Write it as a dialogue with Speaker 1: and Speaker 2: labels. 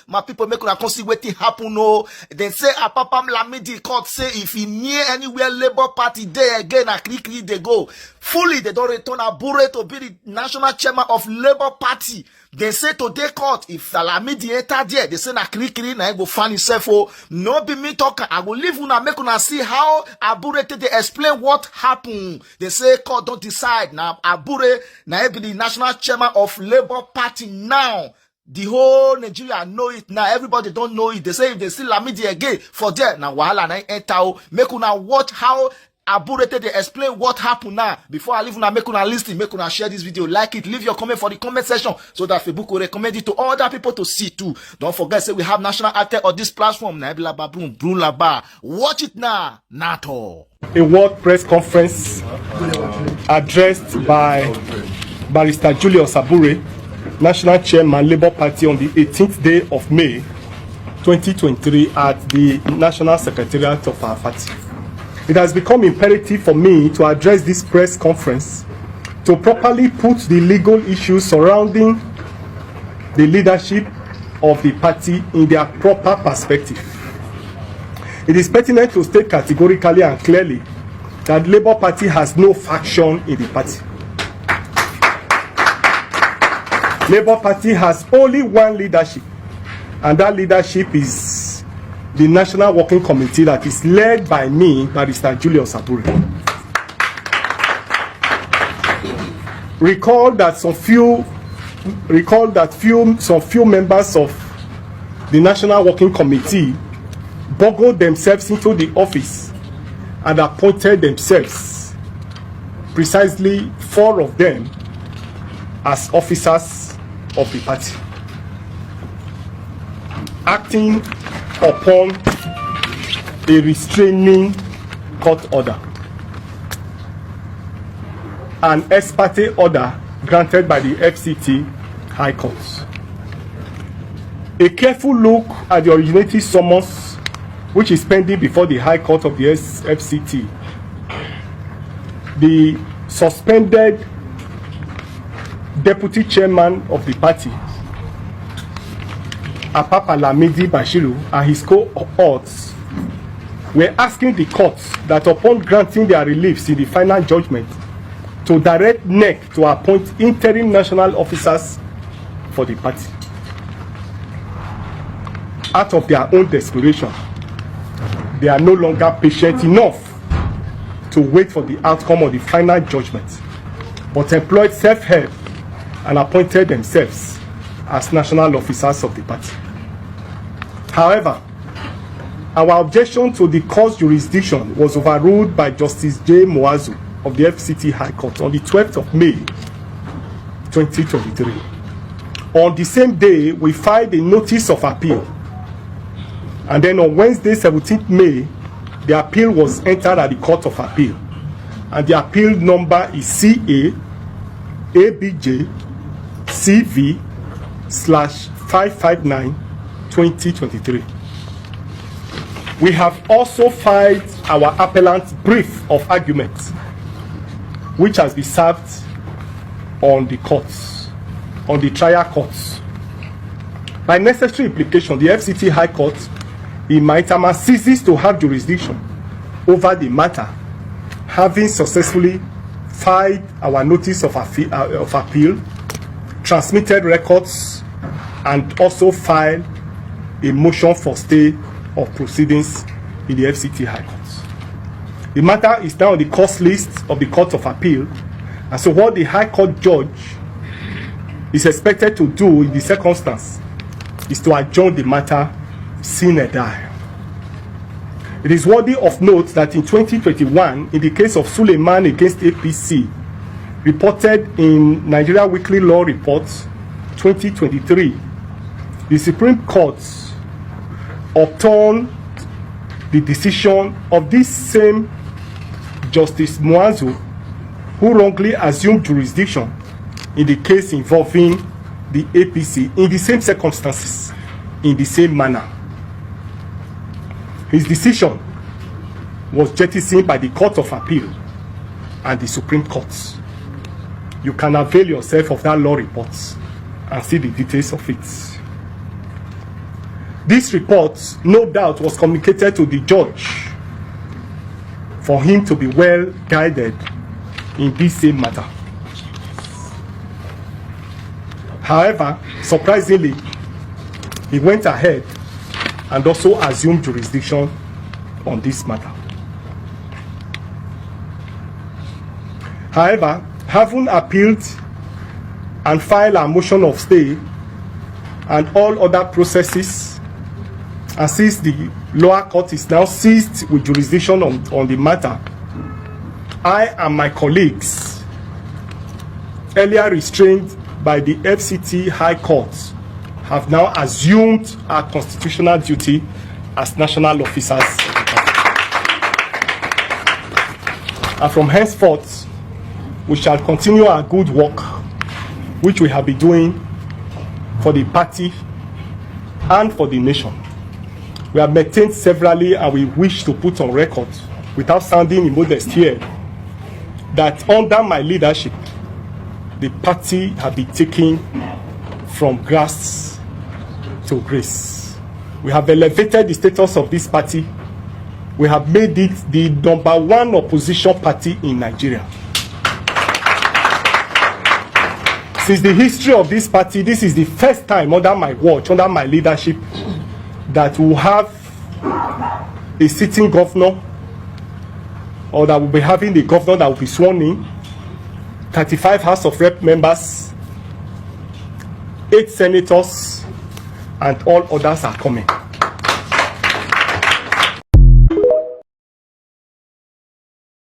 Speaker 1: My people make una come see wetin happen. No, then say Apap Lamidi court say if he near anywhere Labour Party there again, a quickly they go. Fully they don't return Abure to be the national chairman of Labour Party. They say today court, if Lamidi enter there, they say na quickly na go find himself. Oh, no be me talking. I will leave una make una see how Abure they explain what happened. They say court don't decide. Now Abure na be the national chairman of Labour Party now. The whole Nigeria know it now. Everybody don't know it. They say if they see Lamidi again for there, now wahala na enter. Make una watch how Abure they explain what happened now. Before I leave una, make una listen, make una share this video, like it, leave your comment for the comment section so that Facebook will recommend it to other people to see too. Don't forget, say we have national actor on this platform. Watch it now, NATO.
Speaker 2: A world press conference addressed by Barrister Julius Abure, National Chairman, Labour Party, on the 18th day of May 2023 at the National Secretariat of our party. It has become imperative for me to address this press conference to properly put the legal issues surrounding the leadership of the party in their proper perspective. It is pertinent to state categorically and clearly that the Labour Party has no faction in the party. Labour Party has only one leadership, and that leadership is the National Working Committee that is led by me, Barrister Julius Abure. Recall that some few members of the National Working Committee boggled themselves into the office and appointed themselves, precisely 4 of them, as officers of the party, acting upon a restraining court order, an ex parte order granted by the FCT High Court. A careful look at the originating summons, which is pending before the High Court of the FCT, the suspended Deputy Chairman of the party, Apap Lamidi and his cohorts were asking the courts that upon granting their reliefs in the final judgment to direct NEC to appoint interim national officers for the party. Out of their own desperation, they are no longer patient enough to wait for the outcome of the final judgment, but employed self-help and appointed themselves as national officers of the party. However, our objection to the court's jurisdiction was overruled by Justice J. Moazu of the FCT High Court on the 12th of May 2023. On the same day, we filed a notice of appeal, and then on Wednesday, 17th May, the appeal was entered at the Court of Appeal, and the appeal number is CA ABJ CV/559/2023. We have also filed our appellant's brief of argument, which has been served on the courts, on the trial courts. By necessary implication, the FCT High Court in Maitama ceases to have jurisdiction over the matter, having successfully filed our notice of appeal, transmitted records, and also filed a motion for stay of proceedings in the FCT High Court. The matter is now on the course list of the Court of Appeal, and so what the High Court judge is expected to do in the circumstance is to adjourn the matter sine die. It is worthy of note that in 2021, in the case of Suleiman against APC, reported in Nigeria Weekly Law Report 2023, the Supreme Court overturned the decision of this same Justice Moazu, who wrongly assumed jurisdiction in the case involving the APC in the same circumstances, in the same manner. His decision was jettisoned by the Court of Appeal and the Supreme Court. You can avail yourself of that law report and see the details of it. This report, no doubt, was communicated to the judge for him to be well guided in this same matter. However, surprisingly, he went ahead and also assumed jurisdiction on this matter. However, having appealed and filed a motion of stay and all other processes, and since the lower court is now seized with jurisdiction on the matter, I and my colleagues, earlier restrained by the FCT High Court, have now assumed our constitutional duty as national officers. And from henceforth, we shall continue our good work, which we have been doing for the party and for the nation. We have maintained severally, and we wish to put on record, without sounding immodest here, that under my leadership, the party has been taken from grass to grace. We have elevated the status of this party. We have made it the #1 opposition party in Nigeria. Since the history of this party, this is the first time under my watch, under my leadership, that we will have a sitting governor, or that we'll be having a governor that will be sworn in, 35 House of Rep members, 8 senators, and all others are coming.